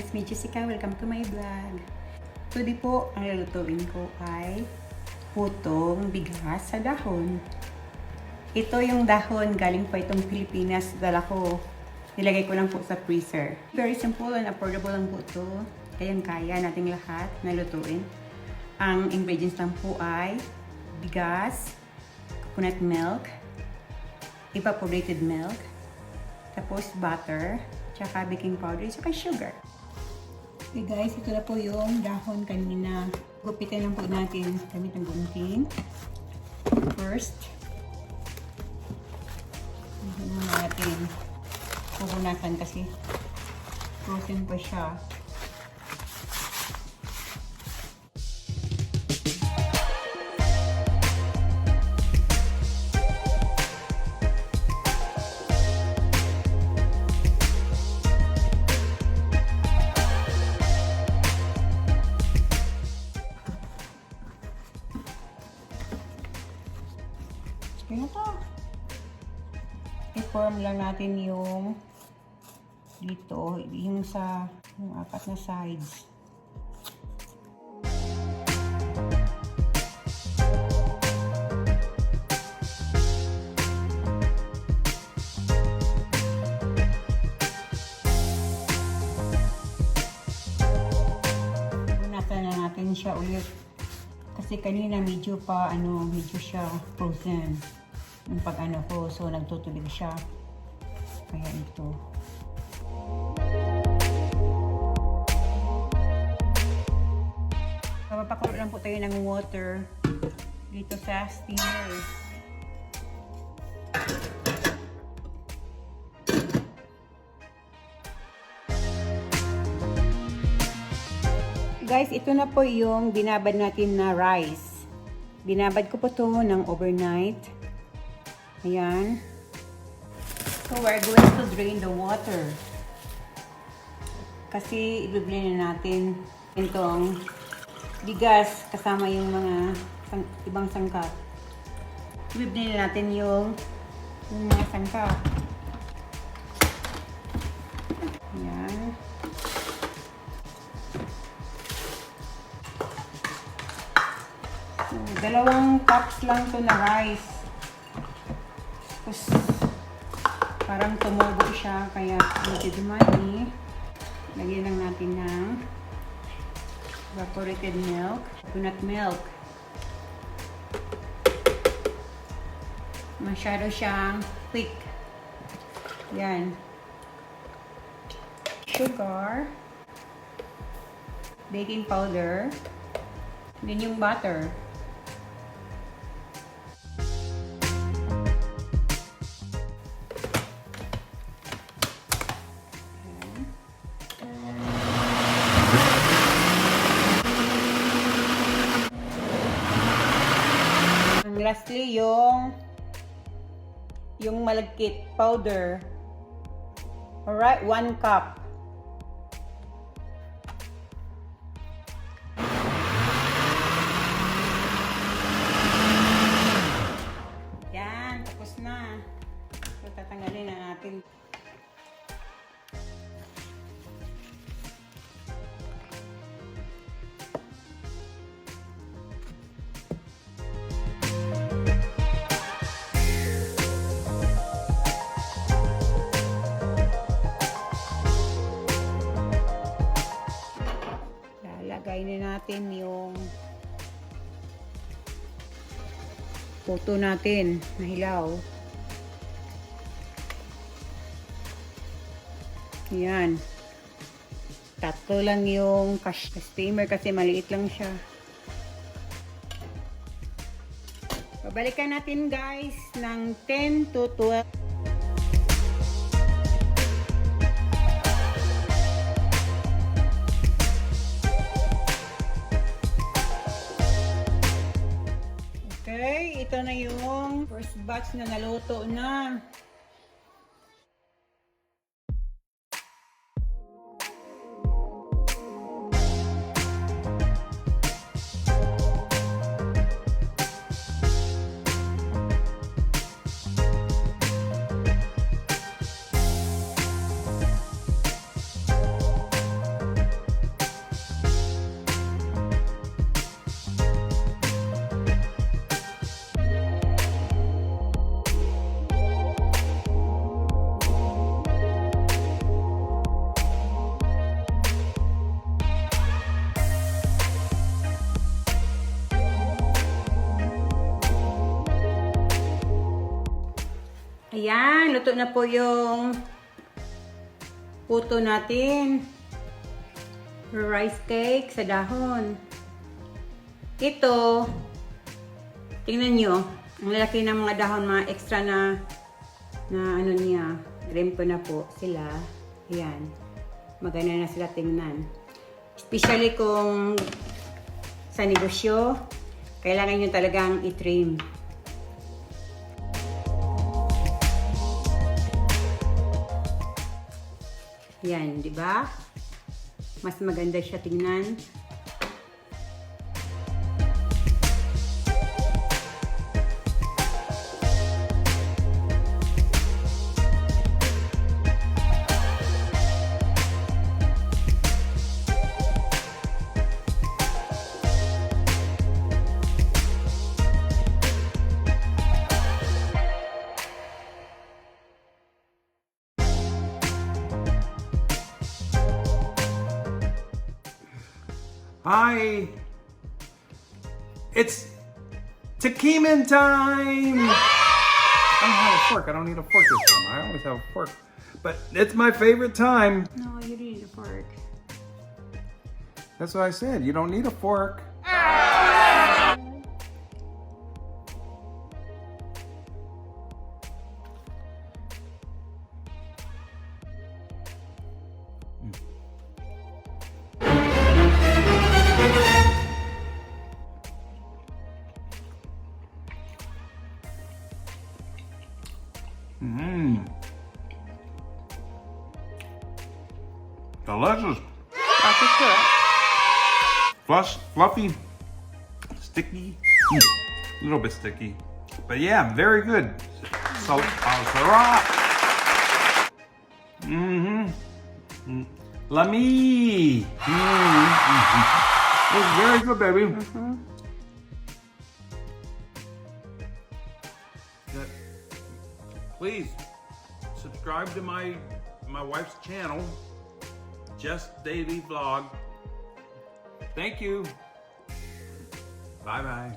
it's me Jessica. Welcome to my vlog. Today po, ang lulutuin ko ay putong bigas sa dahon. Ito yung dahon, galing pa itong Pilipinas. Dala ko, nilagay ko lang po sa freezer. Very simple and affordable lang po ito. Kayang-kaya nating lahat na lutuin. Ang ingredients lang po ay bigas, coconut milk, evaporated milk, tapos butter, tsaka baking powder, tsaka sugar. Okay guys, ito na po yung dahon kanina. Gupitin lang po natin gamit ng gunting. First, hindi muna natin pupunasan kasi frozen pa siya. Yun to. I-form lang natin yung dito, yung sa yung apat na sides. Punasan na natin siya ulit. Kasi kanina medyo siya frozen. Yung pag ko, so nagtutubig siya. Kaya ito. Papapakulo lang po tayo ng water dito sa steamer. Guys, ito na po yung binabad natin na rice. Binabad ko po to ng overnight. Ayan. So, we're going to drain the water. Kasi, i-blend na natin itong bigas kasama yung mga ibang sangkap. I-blend na natin yung mga sangkap. Ayan. So, 2 cups lang to na rice. Tapos, parang tumubo siya, kaya medyo dumami. Lagyan lang natin ng evaporated milk, coconut milk. Masyado siyang thick. Yan. Sugar, baking powder, then yung butter. Lastly, yung malagkit powder. Alright, 1 cup. Yan, tapos na. So, tatanggalin na natin. Lagayin natin yung puto natin na hilaw. Yan. 3 lang yung steamer kasi maliit lang siya. Babalikan natin guys ng 10 to 12. Okay, ito na yung first batch na naluto na. Ayan, luto na po yung puto natin. Rice cake sa dahon. Ito, tingnan nyo, ang lalaki ng mga dahon, mga extra na ano niya, trim ko na po sila. Ayan, maganda na sila tingnan. Especially kung sa negosyo, kailangan nyo talagang i-trim. Yan, di ba? Mas maganda siya tingnan. Hi! It's Tequiman time! I don't have a fork. I don't need a fork this time. I always have a fork. But it's my favorite time. No, you need a fork. That's what I said. You don't need a fork. Mmm. Delicious. Fluffy. Sticky. A little bit sticky. But yeah, very good. Sarap. Lami. It's very good, baby. Please subscribe to my wife's channel, Just Daily Vlog. Thank you. Bye bye.